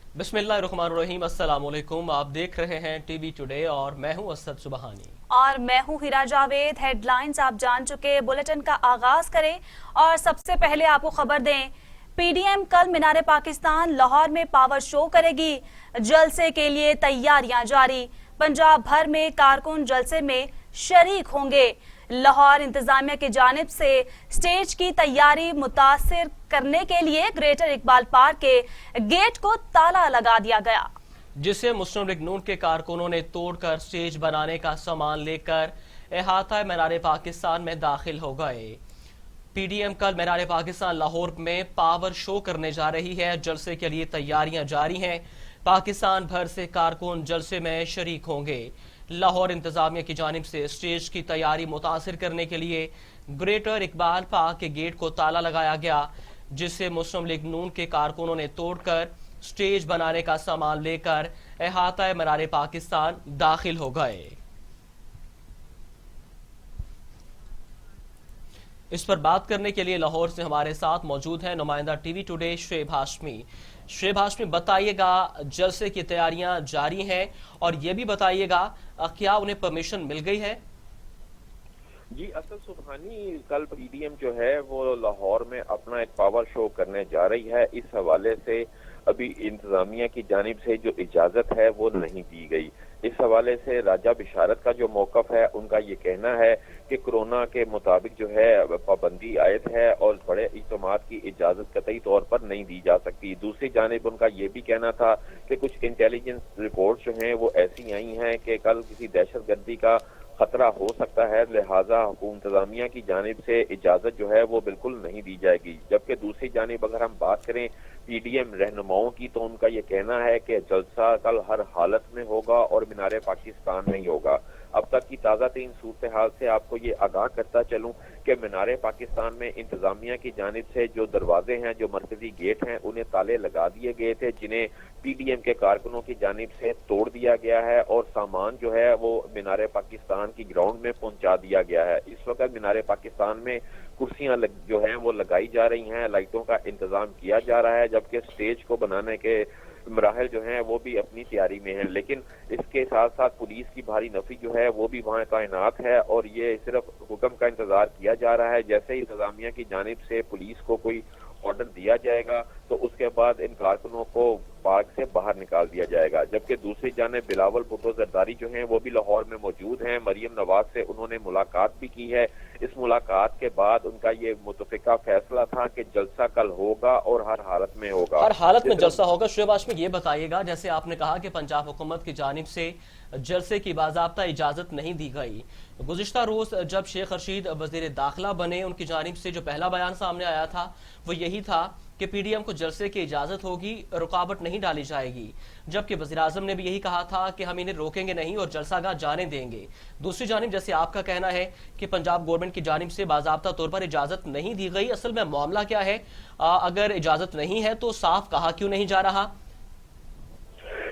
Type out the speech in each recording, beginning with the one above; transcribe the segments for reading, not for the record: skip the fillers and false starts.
बिस्मिल्लाहिर्रहमानिर्रहीम, अस्सलाम वालेकुम। आप देख रहे हैं टीवी टुडे और मैं हूं असद सुबहानी। और मैं हूं हिरा जावेद। हेडलाइंस आप जान चुके, बुलेटिन का आगाज करें और सबसे पहले आपको खबर दें। पीडीएम कल मीनार पाकिस्तान लाहौर में पावर शो करेगी। जलसे के लिए तैयारियां जारी। पंजाब भर में कारकुन जलसे में शरीक होंगे। लाहौर इंतजामिया की जानिब से स्टेज की तैयारी मुतासिर करने के लिए ग्रेटर इकबाल पार्क के गेट को ताला लगा दिया गया, जिसे मुस्लिम लीग नून के कारकुनों ने तोड़कर स्टेज बनाने का सामान लेकर अहाता मीनार पाकिस्तान में दाखिल हो गए। पीडीएम कल मीनार पाकिस्तान लाहौर में पावर शो करने जा रही है। जलसे के लिए तैयारियां जारी हैं। पाकिस्तान भर से कारकुन जलसे में शरीक होंगे। लाहौर इंतजामिया की जानिब से स्टेज की तैयारी मुतासिर करने के लिए ग्रेटर इकबाल पार्क के गेट को ताला लगाया गया, जिसे मुस्लिम लीग नून के कारकुनों ने तोड़कर स्टेज बनाने का सामान लेकर अहाता मीनार पाकिस्तान दाखिल हो गए। इस पर बात करने के लिए लाहौर से हमारे साथ मौजूद हैं नुमाइंदा टीवी टुडे शुएब हाशमी। शुएब हाशमी, बताइएगा, जलसे की तैयारियां जारी हैं और ये भी बताइएगा क्या उन्हें परमिशन मिल गई है? जी असद सुबहानी, कल पीडीएम जो है वो लाहौर में अपना एक पावर शो करने जा रही है। इस हवाले से अभी इंतजामिया की जानिब से जो इजाजत है वो नहीं दी गई। इस हवाले से राजा बिशारत का जो मौकफ है, उनका ये कहना है कि कोरोना के मुताबिक जो है पाबंदी आयत है और बड़े इज्तिमात की इजाजत कतई तौर पर नहीं दी जा सकती। दूसरी जानिब उनका ये भी कहना था कि कुछ इंटेलिजेंस रिपोर्ट जो हैं वो ऐसी आई हैं कि कल किसी दहशतगर्दी का खतरा हो सकता है, लिहाजा हुकूमत इंतजामिया की जानिब से इजाजत जो है वो बिल्कुल नहीं दी जाएगी। जबकि दूसरी जानिब अगर हम बात करें पीडीएम रहनुमाओं की, तो उनका ये कहना है कि जलसा कल हर हालत में होगा और मीनार पाकिस्तान में ही होगा। अब तक की ताज़ा तरीन सूरत हाल से आपको ये आगाह करता चलूं कि मीनार पाकिस्तान में इंतजामिया की जानिब से जो दरवाजे हैं, जो मरकजी गेट हैं, उन्हें ताले लगा दिए गए थे, जिन्हें पीडीएम के कारकुनों की जानिब से तोड़ दिया गया है और सामान जो है वो मीनार पाकिस्तान की ग्राउंड में पहुंचा दिया गया है। इस वक्त मीनार पाकिस्तान में कुर्सियां जो हैं वो लगाई जा रही हैं, लाइटों का इंतजाम किया जा रहा है, जबकि स्टेज को बनाने के मराहल जो हैं वो भी अपनी तैयारी में हैं। लेकिन इसके साथ साथ पुलिस की भारी नफी जो है वो भी वहाँ तैनात है और ये सिर्फ हुक्म का इंतजार किया जा रहा है। जैसे ही इंतजामिया की जानिब से पुलिस को कोई ऑर्डर दिया जाएगा तो उसके बाद इन कारकुनों को पार्क से बाहर निकाल दिया जाएगा। जबकि दूसरी जानिब बिलावल भुट्टो जरदारी जो हैं वो भी लाहौर में मौजूद हैं। मरियम नवाज से उन्होंने मुलाकात भी की है। इस मुलाकात के बाद उनका ये मुतफिका फैसला था कि जलसा कल होगा और हर हालत में होगा, हर हालत में जलसा होगा। शुएब हाशमी, ये बताइएगा, जैसे आपने कहा कि पंजाब हुकूमत की जानिब से जलसे की बाज़ाब्ता इजाज़त नहीं दी गई। गुज़िश्ता रोज़ जब शेख रशीद वज़ीर दाखिला बने, उनकी जानिब से जो पहला बयान सामने आया था वो यही था कि पीडीएम को जलसे की इजाज़त होगी, रुकावट नहीं डाली जाएगी। जबकि वज़ीर आज़म ने भी यही कहा था कि हम इन्हें रोकेंगे नहीं और जलसागाह जाने देंगे। दूसरी जानिब जैसे आपका कहना है कि पंजाब गवर्नमेंट की जानिब से बाज़ाब्ता तौर पर इजाज़त नहीं दी गई, असल में मामला क्या है? अगर इजाज़त नहीं है तो साफ कहा क्यों नहीं जा रहा?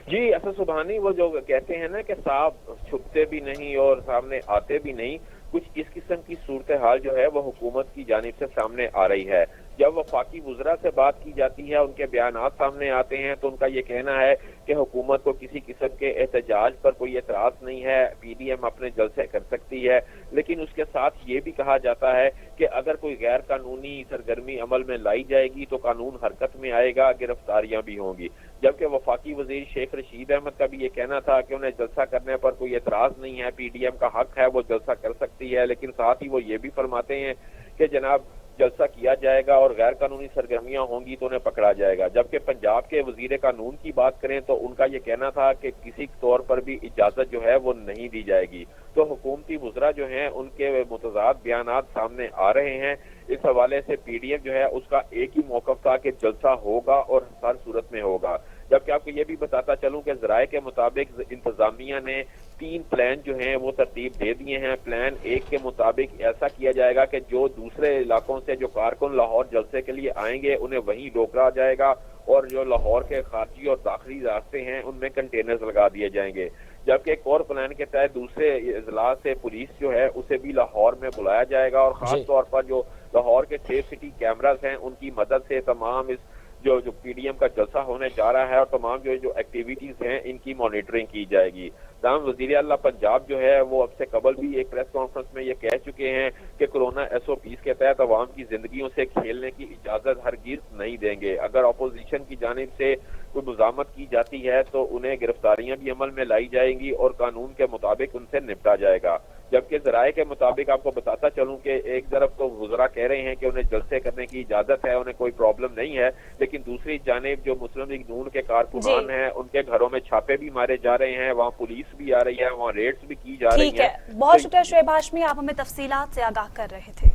जी असद सुबहानी, वो जो कहते हैं ना कि साफ छुपते भी नहीं और सामने आते भी नहीं, कुछ इस किस्म की सूरत हाल जो है वो हुकूमत की जानिब से सामने आ रही है। जब वफाकी वुज़रा से बात की जाती है, उनके बयानात सामने आते हैं, तो उनका ये कहना है कि हुकूमत को किसी किस्म के एहतजाज पर कोई एतराज़ नहीं है, पीडीएम अपने जलसे कर सकती है। लेकिन उसके साथ ये भी कहा जाता है कि अगर कोई गैर कानूनी सरगर्मी अमल में लाई जाएगी तो कानून हरकत में आएगा, गिरफ्तारियां भी होंगी। जबकि वफाकी वजीर शेख रशीद अहमद का भी ये कहना था कि उन्हें जलसा करने पर कोई एतराज़ नहीं है, पीडीएम का हक है, वो जलसा कर सकती है। लेकिन साथ ही वो ये भी फरमाते हैं कि जनाब जलसा किया जाएगा और गैर कानूनी सरगर्मियां होंगी तो उन्हें पकड़ा जाएगा। जबकि पंजाब के वजीर कानून की बात करें तो उनका ये कहना था कि किसी तौर पर भी इजाजत जो है वो नहीं दी जाएगी। तो हुकूमती वज़रा जो हैं उनके मुतज़ाद बयानात सामने आ रहे हैं। इस हवाले से पीडीएम जो है उसका एक ही मौक़िफ़ था कि जलसा होगा और हर सूरत में होगा। जबकि आपको ये भी बताता चलूं कि ज़राए के मुताबिक इंतजामिया ने 3 प्लान जो हैं वो तरतीब दे दिए हैं। प्लान 1 के मुताबिक ऐसा किया जाएगा कि जो दूसरे इलाकों से जो कारकुन लाहौर जलसे के लिए आएंगे उन्हें वहीं रोका जाएगा और जो लाहौर के खारजी और दाखिली रास्ते हैं उनमें कंटेनर्स लगा दिए जाएंगे। जबकि एक और प्लान के तहत दूसरे इजला से पुलिस जो है उसे भी लाहौर में बुलाया जाएगा और खास तौर पर जो लाहौर के सेफ सिटी कैमरास हैं उनकी मदद से तमाम इस جو PDM کا جلسہ ہونے جا رہا ہے اور تمام جو ایکٹیویٹیز ہیں ان کی مانیٹرنگ کی جائے گی۔ تاہم وزیر اعلیٰ پنجاب جو ہے وہ اب سے قبل بھی ایک پریس کانفرنس میں یہ کہہ چکے ہیں کہ کورونا SOPs کے تحت عوام کی زندگیوں سے کھیلنے کی اجازت ہرگز نہیں دیں گے۔ اگر اپوزیشن کی جانب سے کوئی مزاحمت کی جاتی ہے تو انہیں گرفتاریاں بھی عمل میں لائی جائیں گی اور قانون کے مطابق ان سے نپٹا جائے گا۔ جبکہ ذرائع کے مطابق آپ کو بتاتا چلوں کہ ایک طرف تو وزراء کہہ رہے ہیں کہ انہیں جلسے کرنے کی اجازت ہے، انہیں کوئی پرابلم نہیں ہے، لیکن دوسری جانب جو مسلم لیگ نون کے کارکنان ہیں ان کے گھروں میں چھاپے بھی مارے جا رہے ہیں، وہاں پولیس بھی آ رہی ہے، وہاں ریڈز بھی کی جا رہی ہیں۔ ٹھیک ہے، بہت شکریہ شعیب ہاشمی، آپ ہمیں تفصیلات سے آگاہ کر رہے تھے۔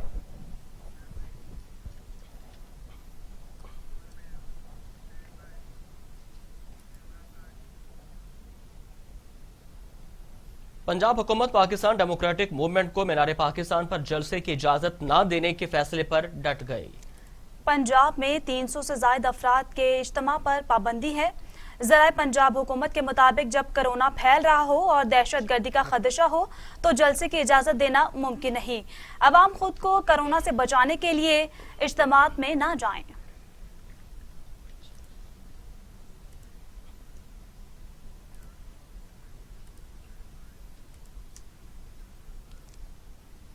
پنجاب حکومت پاکستان ڈیموکریٹک موومنٹ کو مینار پاکستان پر جلسے کی اجازت نہ دینے کے فیصلے پر ڈٹ گئی۔ پنجاب میں 300 سے زائد افراد کے اجتماع پر پابندی ہے۔ ذرائع پنجاب حکومت کے مطابق جب کرونا پھیل رہا ہو اور دہشت گردی کا خدشہ ہو تو جلسے کی اجازت دینا ممکن نہیں۔ عوام خود کو کرونا سے بچانے کے لیے اجتماعات میں نہ جائیں۔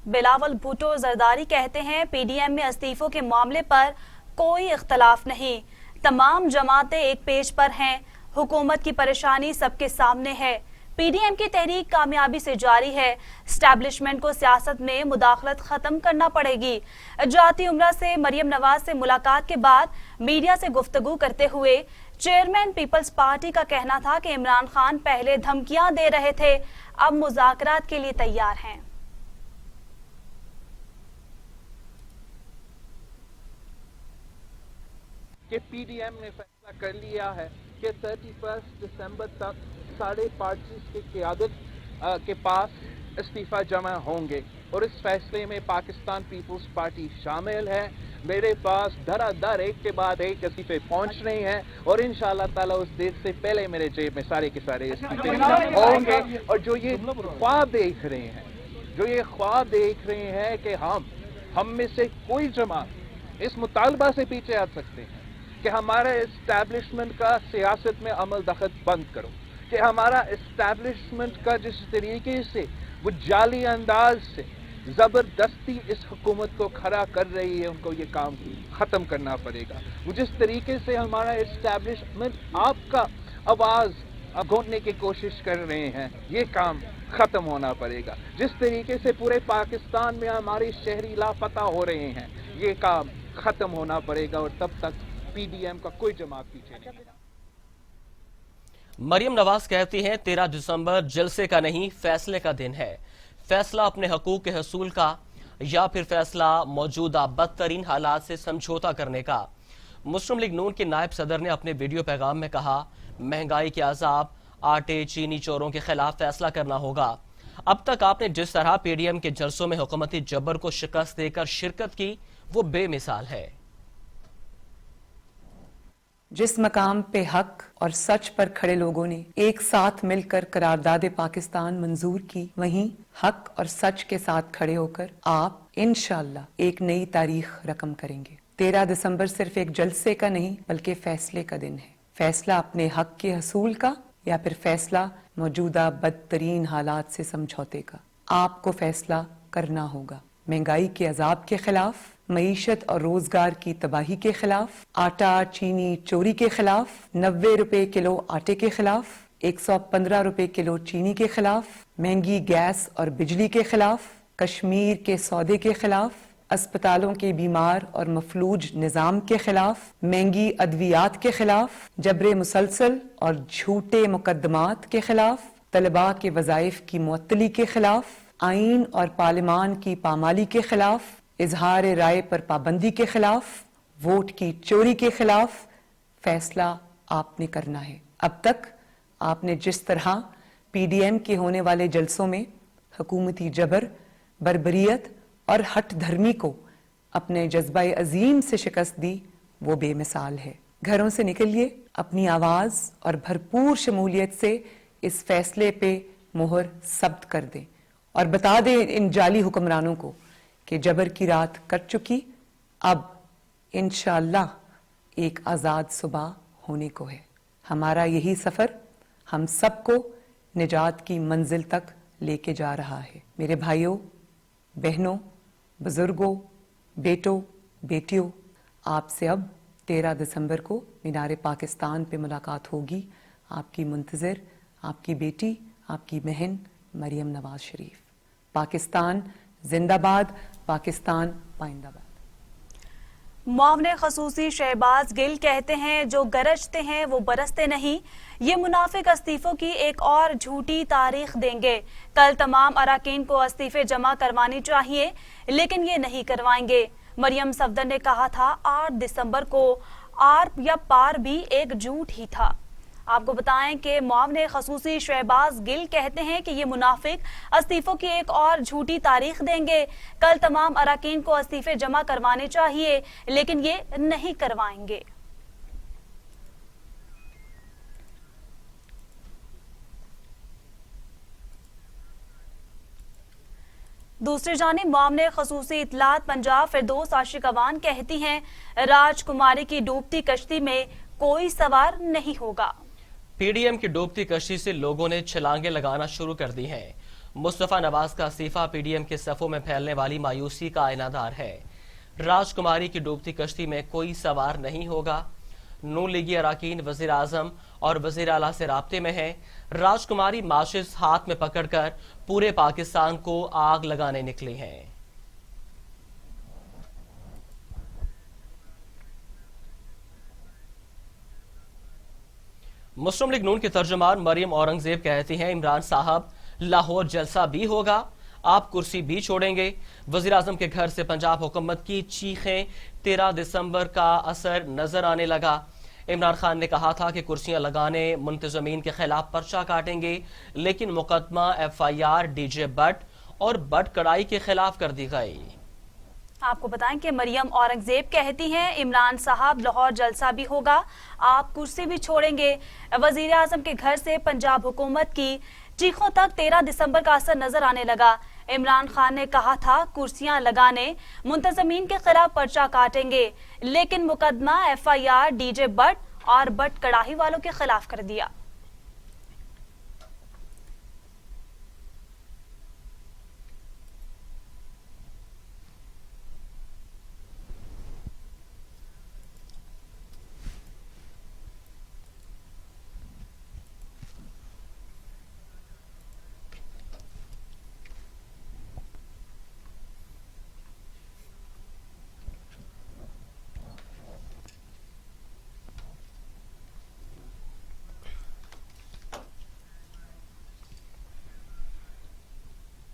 بلاول بھٹو زرداری کہتے ہیں PDM میں استعفوں کے معاملے پر کوئی اختلاف نہیں، تمام جماعتیں ایک پیج پر ہیں، حکومت کی پریشانی سب کے سامنے ہے، PDM کی تحریک کامیابی سے جاری ہے، اسٹیبلشمنٹ کو سیاست میں مداخلت ختم کرنا پڑے گی۔ جاتی عمرہ سے مریم نواز سے ملاقات کے بعد میڈیا سے گفتگو کرتے ہوئے چیئرمین پیپلز پارٹی کا کہنا تھا کہ عمران خان پہلے دھمکیاں دے رہے تھے، اب مذاکرات کے لیے تیار ہیں۔ کہ PDM نے فیصلہ کر لیا ہے کہ 31 دسمبر تک سارے پارٹیز کی قیادت کے پاس استعفیٰ جمع ہوں گے اور اس فیصلے میں پاکستان پیپلز پارٹی شامل ہے۔ میرے پاس دھڑا دھڑ ایک کے بعد ایک استعفے پہنچ رہے ہیں اور انشاءاللہ تعالیٰ اس ڈیٹ سے پہلے میرے جیب میں سارے کے سارے استعفے ہوں گے۔ اور جو یہ خواب دیکھ رہے ہیں کہ ہم میں سے کوئی جماعت اس مطالبہ سے پیچھے ہٹ سکتے ہیں کہ ہمارا اسٹیبلشمنٹ کا سیاست میں عمل دخل بند کرو، کہ ہمارا اسٹیبلشمنٹ کا جس طریقے سے وہ جعلی انداز سے زبردستی اس حکومت کو کھڑا کر رہی ہے، ان کو یہ کام ختم کرنا پڑے گا۔ وہ جس طریقے سے ہمارا اسٹیبلشمنٹ آپ کا آواز گھونٹنے کی کوشش کر رہے ہیں، یہ کام ختم ہونا پڑے گا۔ جس طریقے سے پورے پاکستان میں ہماری شہری لاپتہ ہو رہے ہیں، یہ کام ختم ہونا پڑے گا اور تب تک PDM کا کوئی جماعت پیچھے نہیں۔ مریم نواز کہتی ہیں 13 دسمبر جلسے کا نہیں فیصلے کا دن ہے، فیصلہ اپنے حقوق کے حصول کا یا پھر فیصلہ موجودہ بدترین حالات سے سمجھوتا کرنے کا۔ مسلم لیگ نون کے نائب صدر نے اپنے ویڈیو پیغام میں کہا، مہنگائی کے عذاب، آٹے چینی چوروں کے خلاف فیصلہ کرنا ہوگا۔ اب تک آپ نے جس طرح PDM کے جلسوں میں حکومتی جبر کو شکست دے کر شرکت کی وہ بے مثال ہے۔ جس مقام پہ حق اور سچ پر کھڑے لوگوں نے ایک ساتھ مل کر قرارداد پاکستان منظور کی، وہیں حق اور سچ کے ساتھ کھڑے ہو کر آپ انشاءاللہ ایک نئی تاریخ رقم کریں گے۔ 13 دسمبر صرف ایک جلسے کا نہیں بلکہ فیصلے کا دن ہے، فیصلہ اپنے حق کے حصول کا یا پھر فیصلہ موجودہ بدترین حالات سے سمجھوتے کا۔ آپ کو فیصلہ کرنا ہوگا، مہنگائی کے عذاب کے خلاف، معیشت اور روزگار کی تباہی کے خلاف، آٹا چینی چوری کے خلاف، 90 روپے کلو آٹے کے خلاف، 115 روپے کلو چینی کے خلاف، مہنگی گیس اور بجلی کے خلاف، کشمیر کے سودے کے خلاف، اسپتالوں کے بیمار اور مفلوج نظام کے خلاف، مہنگی ادویات کے خلاف، جبر مسلسل اور جھوٹے مقدمات کے خلاف، طلباء کے وظائف کی معطلی کے خلاف، آئین اور پارلیمان کی پامالی کے خلاف، اظہار رائے پر پابندی کے خلاف، ووٹ کی چوری کے خلاف فیصلہ آپ نے کرنا ہے۔ اب تک آپ نے جس طرح PDM کے ہونے والے جلسوں میں حکومتی جبر، بربریت اور ہٹ دھرمی کو اپنے جذبہ عظیم سے شکست دی وہ بے مثال ہے۔ گھروں سے نکلیے، اپنی آواز اور بھرپور شمولیت سے اس فیصلے پہ مہر ثبت کر دیں اور بتا دیں ان جعلی حکمرانوں کو کہ جبر کی رات کٹ چکی، اب انشاءاللہ एक आज़ाद सुबह होने को है। हमारा यही सफ़र हम सबको निजात की मंजिल तक लेके जा रहा है। मेरे भाइयों, बहनों, बुजुर्गों, बेटों, बेटियों, आपसे अब 13 दिसंबर को मीनार पाकिस्तान पे मुलाकात होगी। आपकी मुंतज़िर, आपकी बेटी, आपकी बहन मरियम नवाज शरीफ। पाकिस्तान जिंदाबाद, पाकिस्तान पाइंदाबाद। मुआवने खसूसी शहबाज गिल कहते हैं जो गरजते हैं वो बरसते नहीं। ये मुनाफिक इस्तीफों की एक और झूठी तारीख देंगे। कल तमाम अराकीन को इस्तीफे जमा करवानी चाहिए लेकिन ये नहीं करवाएंगे। मरियम सफदर ने कहा था 8 दिसंबर को आर या पार भी एक झूठ ही था। आपको बताएं कि मुआवने खसूसी शहबाज गिल कहते हैं कि ये मुनाफिक इस्तीफों की एक और झूठी तारीख देंगे। कल तमाम अराकीन को इस्तीफे जमा करवाने चाहिए लेकिन ये नहीं करवाएंगे। दूसरी जानिब मुआवने खसूसी इतलात पंजाब फिरदौस आशिक अवान कहती हैं राजकुमारी की डूबती कश्ती में कोई सवार नहीं होगा। पीडीएम की डूबती कश्ती से लोगों ने छलांगे लगाना शुरू कर दी हैं। मुस्तफा नवाज का इस्तीफा पीडीएम के सफों में फैलने वाली मायूसी का आईनादार है। राजकुमारी की डूबती कश्ती में कोई सवार नहीं होगा। नून लीगी अराकीन वजीर आजम और वजीर आला से राब्ते में है। राजकुमारी माचिस हाथ में पकड़कर पूरे पाकिस्तान को आग लगाने निकली हैं। मुस्लिम लीग नून की तर्जुमान मरियम औरंगजेब कहती हैं इमरान साहब लाहौर जलसा भी होगा, आप कुर्सी भी छोड़ेंगे। वजीर आजम के घर से पंजाब हुकूमत की चीखें 13 दिसंबर का असर नजर आने लगा। इमरान खान ने कहा था कि कुर्सियां लगाने मुंतजमीन के खिलाफ पर्चा काटेंगे लेकिन मुकदमा FIR डीजे बट और बट कड़ाई के खिलाफ कर दी गई। आपको बताएं कि मरियम औरंगजेब कहती हैं इमरान साहब लाहौर जलसा भी होगा, आप कुर्सी भी छोड़ेंगे। वजीर आजम के घर से पंजाब हुकूमत की चीखों तक 13 दिसंबर का असर नजर आने लगा। इमरान खान ने कहा था कुर्सियां लगाने मुंतजमीन के खिलाफ पर्चा काटेंगे लेकिन मुकदमा FIR डीजे बट और बट कड़ाही वालों के खिलाफ कर दिया।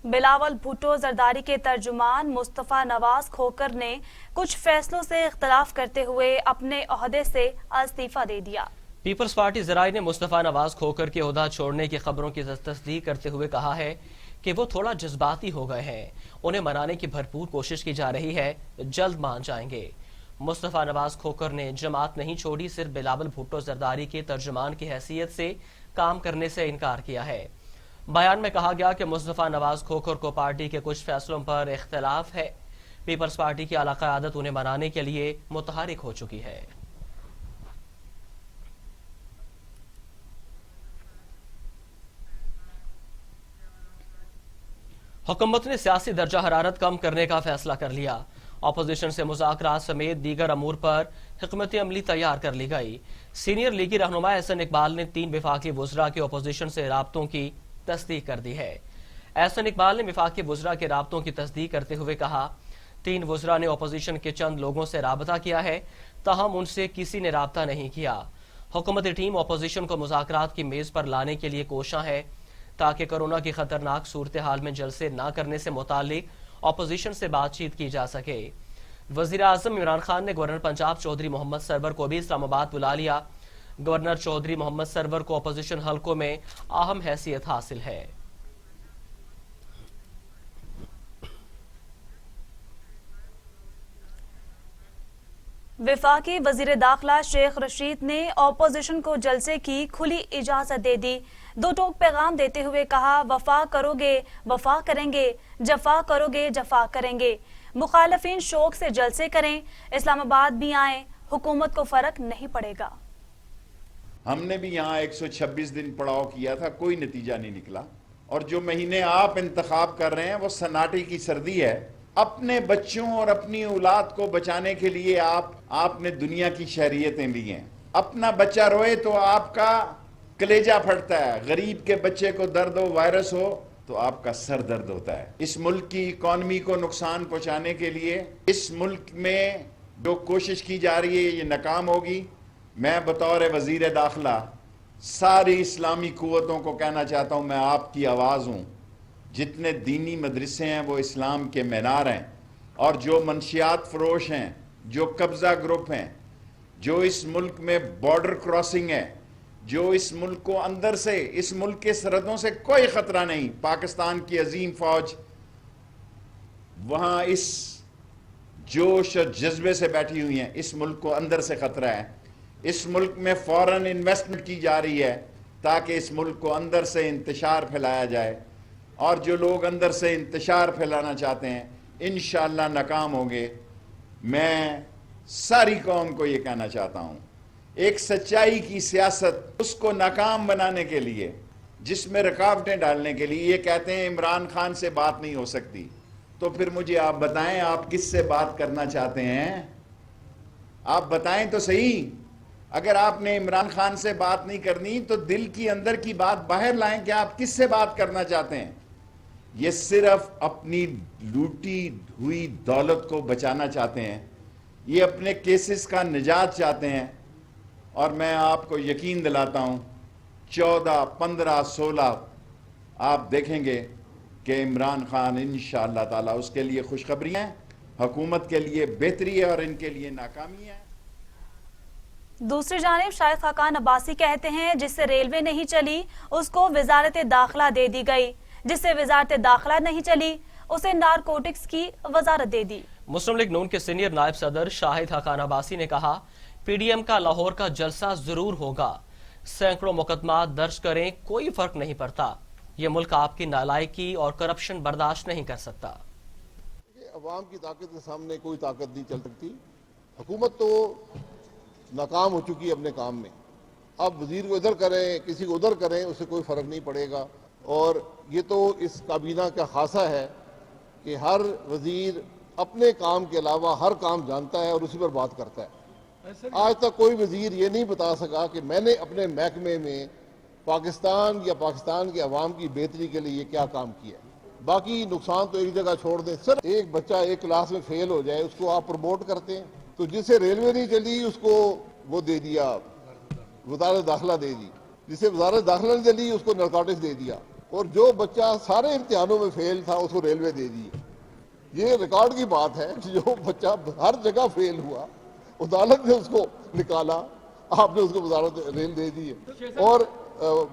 बिलावल भुट्टो जरदारी के तर्जुमान मुस्तफा नवाज खोकर ने कुछ फैसलों से इख्तलाफ करते हुए अपने ओहदे से इस्तीफा दे दिया। पीपल्स पार्टी जराई ने मुस्तफा नवाज खोकर के ओहदा छोड़ने की खबरों की तस्दीक करते हुए कहा है कि वो थोड़ा जज्बाती हो गए हैं, उन्हें मनाने की भरपूर कोशिश की जा रही है, जल्द मान जाएंगे। मुस्तफा नवाज खोकर ने जमात नहीं छोड़ी, सिर्फ बिलावल भुट्टो जरदारी के तर्जुमान की हैसियत से काम करने से इनकार किया है। बयान में कहा गया कि मुस्तफा नवाज खोकर को पार्टी के कुछ फैसलों पर इख्तलाफ है। पीपल्स पार्टी की आला क़यादत उन्हें मनाने के लिए मुतहरिक हो चुकी है। हुकूमत ने सियासी दर्जा हरारत कम करने का फैसला कर लिया। अपोजिशन से मुज़ाकरात समेत दीगर अमूर पर हिकमत अमली तैयार कर ली गई। सीनियर लीगी रहनुमा एहसन इकबाल ने 3 वफाकी वज़रा के अपोजिशन से राब्तों की तस्दीक कर दी है। एहसन इकबाल ने वफाकी वज़रा के राब्तों की तस्दीक करते हुए कहा 3 वज़रा ने अपोजिशन के चंद लोगों से राबता किया है, ताहम उनसे किसी ने राबता नहीं किया। हुकूमती टीम अपोजिशन को मुज़ाकरात की मेज पर लाने के लिए कोशां है ताकि कोरोना की खतरनाक सूरत हाल में जलसे न करने से मुतालिक अपोजिशन से बातचीत की जा सके। वज़ीर आज़म इमरान खान ने गवर्नर पंजाब चौधरी मोहम्मद सरवर को भी इस्लामाबाद बुला लिया। गवर्नर चौधरी मोहम्मद सरवर को अपोजिशन हलकों में अहम हैसियत हासिल है। वफाकी वजीर दाखिला शेख रशीद ने अपोजिशन को जलसे की खुली इजाजत दे दी। 2 टोक पैगाम देते हुए कहा वफा करोगे वफा करेंगे, जफा करोगे जफा करेंगे। मुखालफिन शौक से जलसे करें, इस्लामाबाद भी आए, हुकूमत को फर्क नहीं पड़ेगा। हमने भी यहाँ 126 दिन पड़ाव किया था, कोई नतीजा नहीं निकला। और जो महीने आप इंतखाब कर रहे हैं वो सन्नाटे की सर्दी है। अपने बच्चों और अपनी औलाद को बचाने के लिए आपने दुनिया की शहरियतें ली हैं। अपना बच्चा रोए तो आपका कलेजा फटता है, गरीब के बच्चे को दर्द हो, वायरस हो तो आपका सर दर्द होता है। इस मुल्क की इकॉनमी को नुकसान पहुंचाने के लिए इस मुल्क में जो कोशिश की जा रही है ये नाकाम होगी। मैं बतौर वजीर दाखिला सारी इस्लामी कुव्वतों को कहना चाहता हूँ, मैं आपकी आवाज़ हूँ। जितने दीनी मदरसे हैं वो इस्लाम के मीनार हैं, और जो मनशियात फरोश हैं, जो कब्ज़ा ग्रुप हैं, जो इस मुल्क में बॉर्डर क्रॉसिंग है, जो इस मुल्क को अंदर से, इस मुल्क के सरहदों से कोई ख़तरा नहीं, पाकिस्तान की अजीम फ़ौज वहाँ इस जोश और जज्बे से बैठी हुई हैं। इस मुल्क को अंदर से ख़तरा है। इस मुल्क में फ़ौरन इन्वेस्टमेंट की जा रही है ताकि इस मुल्क को अंदर से इंतशार फैलाया जाए, और जो लोग अंदर से इंतशार फैलाना चाहते हैं इंशाअल्लाह नाकाम होंगे। मैं सारी कौम को ये कहना चाहता हूँ, एक सच्चाई की सियासत उसको नाकाम बनाने के लिए, जिसमें रुकावटें डालने के लिए ये कहते हैं इमरान खान से बात नहीं हो सकती, तो फिर मुझे आप बताएं आप किससे बात करना चाहते हैं? आप बताएं तो सही। अगर आपने इमरान खान से बात नहीं करनी तो दिल की अंदर की बात बाहर लाएं कि आप किससे बात करना चाहते हैं। ये सिर्फ अपनी लूटी हुई दौलत को बचाना चाहते हैं, ये अपने केसेस का निजात चाहते हैं। और मैं आपको यकीन दिलाता हूँ 14, 15, 16 आप देखेंगे कि इमरान खान इंशाअल्लाह ताला उसके लिए खुशखबरी है, हुकूमत के लिए बेहतरी है और इनके लिए नाकामी है। दूसरी जानिब शाहिद खाकान अब्बासी कहते हैं जिससे रेलवे नहीं चली उसको वजारत दाखिला दे दी गई, जिससे वजारत दाखिला नहीं चली उसे नारकोटिक्स की वजारत दे दी। मुस्लिम लीग नून के सीनियर नायब सदर शाहिद खाकान अब्बासी ने कहा पीडीएम का लाहौर का जलसा जरूर होगा, सैकड़ों मुकदमा दर्ज करें, कोई फर्क नहीं पड़ता। ये मुल्क आपकी नालायकी और करप्शन बर्दाश्त नहीं कर सकता। अवाम की ताकत के सामने कोई ताकत नहीं चल सकती। हुकूमत तो नाकाम हो चुकी है अपने काम में। अब वजीर को इधर करें, किसी को उधर करें, उससे कोई फर्क नहीं पड़ेगा। और ये तो इस काबीना का खासा है कि हर वजीर अपने काम के अलावा हर काम जानता है और उसी पर बात करता है। आज तक कोई वजीर ये नहीं बता सका कि मैंने अपने महकमे में पाकिस्तान या पाकिस्तान के अवाम की बेहतरी के लिए क्या काम किया। बाकी नुकसान तो एक जगह छोड़ दें, सिर्फ एक बच्चा एक क्लास में फेल हो जाए उसको आप प्रमोट करते हैं, तो जिसे रेलवे नहीं चली उसको वो दे दिया, वजारत दाखिला दे दी, जिसे वजारत दाखिला नहीं चली उसको नारकोटिक्स दे दिया, और जो बच्चा सारे इम्तिहानों में फेल था उसको रेलवे दे दी। ये रिकॉर्ड की बात है, जो बच्चा हर जगह फेल हुआ अदालत ने उसको निकाला, आपने उसको वजारत रेल दे दी है। और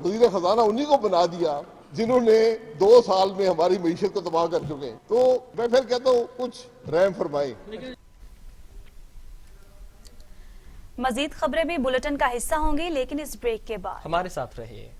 वजीर खजाना उन्हीं को बना दिया जिन्होंने 2 साल में हमारी मईशत को तबाह कर चुके हैं। तो मैं फिर कहता हूँ कुछ रहम फरमाए। मजीद खबरें भी बुलेटिन का हिस्सा होंगी, लेकिन इस ब्रेक के बाद हमारे साथ रहिए।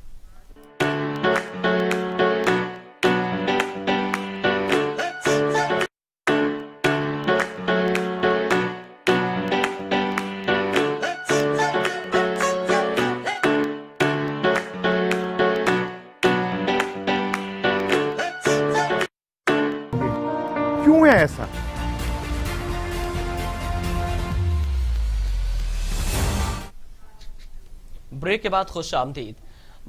क्यों है ऐसा? ब्रेक के बाद खुश आमदीद।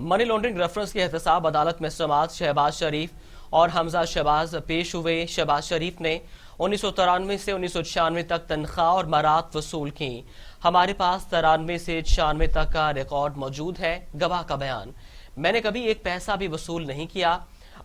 मनी लॉन्ड्रिंग रेफरेंस की एहतसाब अदालत में समाअत शहबाज शरीफ और हमजा शहबाज पेश हुए। शहबाज शरीफ ने 1993 से 1996 तक तनख्वाह और मरात वसूल की। हमारे पास 93 से 96 तक का रिकॉर्ड मौजूद है। गवाह का बयान, मैंने कभी एक पैसा भी वसूल नहीं किया।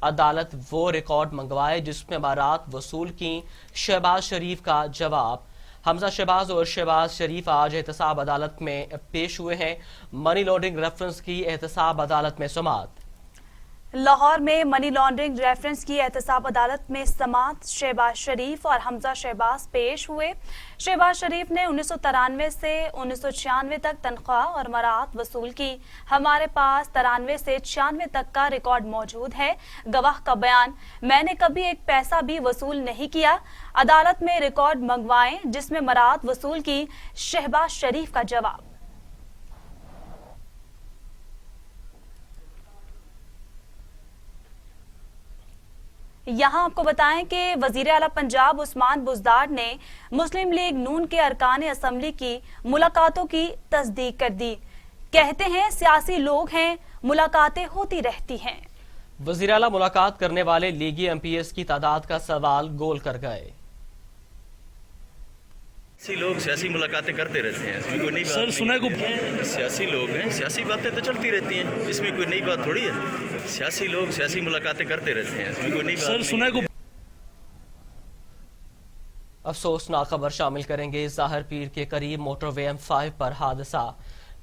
अदालत वो रिकॉर्ड मंगवाए जिसमें मरात वसूल की। शहबाज शरीफ का जवाब, हमजा शहबाज और शहबाज शरीफ आज एहतसाब अदालत में पेश हुए हैं। मनी लॉन्ड्रिंग रेफरेंस की एहतसाब अदालत में समाअत। लाहौर में मनी लॉन्ड्रिंग रेफरेंस की एहतसाब अदालत में समात शहबाज शरीफ और हमजा शहबाज पेश हुए। शहबाज शरीफ ने 1993 से 1996 तक तनख्वाह और मराहत वसूल की। हमारे पास 93 से 96 तक का रिकॉर्ड मौजूद है। गवाह का बयान, मैंने कभी एक पैसा भी वसूल नहीं किया। अदालत में रिकॉर्ड मंगवाएं जिसमें मराहत वसूल की। शहबाज शरीफ का जवाब। यहाँ आपको बताएं कि वजीर आला पंजाब उस्मान बुज़दार ने मुस्लिम लीग नून के अरकान असम्बली की मुलाकातों की तस्दीक कर दी। कहते हैं सियासी लोग हैं, मुलाकातें होती रहती हैं। वजीर आला मुलाकात करने वाले लीगी एमपीएस की तादाद का सवाल गोल कर गए। लोग सियासी मुलाकातें करते रहते हैं, इसमें कोई नई बात सर सुना को सियासी लोग हैं, सियासी बातें तो चलती रहती हैं, इसमें कोई नई बात थोड़ी है। सियासी लोग सियासी मुलाकातें करते रहते हैं, इसमें कोई नई बात सर सुना को। अफसोसनाक खबर शामिल करेंगे। ज़ाहिर पीर के करीब मोटरवे M5 पर हादसा।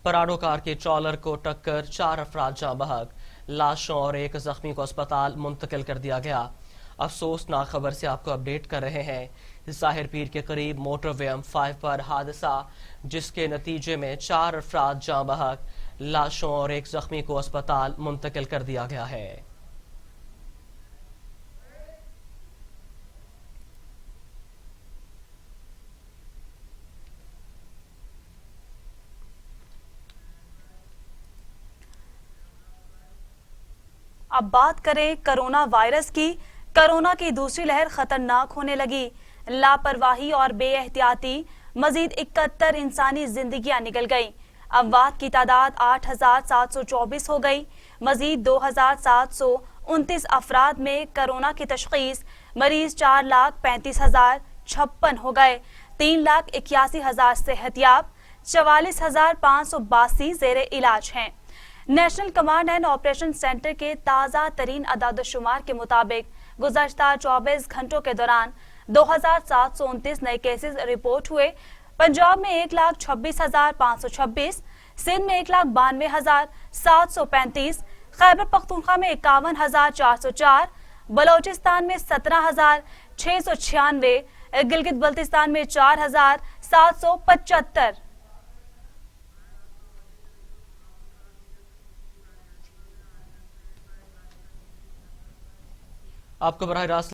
पराडो कार के ट्रॉलर को टक्कर, 4 अफराद जाँ बहक, लाशों और एक जख्मी को अस्पताल मुंतकिल कर दिया गया। अफसोसनाक खबर से आपको अपडेट कर रहे हैं। ज़ाहिर पीर के करीब मोटरवे M5 पर हादसा, जिसके नतीजे में 4 अफराद जाँ बहक, लाशों और एक जख्मी को अस्पताल मुंतकिल कर दिया गया है। अब बात करें कोरोना वायरस की। कोरोना की दूसरी लहर खतरनाक होने लगी। लापरवाही और बेएहतियाती मजीद 71 इंसानी जिंदगियां निकल गईं। अमवात की तादाद 8,724 हो गई। मजीद 2,729 अफराद में कोरोना की तशखीस। मरीज 4,35,056 हो गए। 3,81,000 सेहतियाब, 44,582 जेरे इलाज हैं। National command and operation centre के ताज़ा तरीन अदाद-ओ-शुमार के मुताबिक गुज़श्ता 24 घंटों के दौरान 2,729 नए केसेस रिपोर्ट हुए। पंजाब में 1,26,526, सिंध में 1,92,735, खैबर पख्तूनख्वा में 51,404, बलोचिस्तान में 17,696, गिलगित बल्तिस्तान में 4,775। आपको बराह रास्त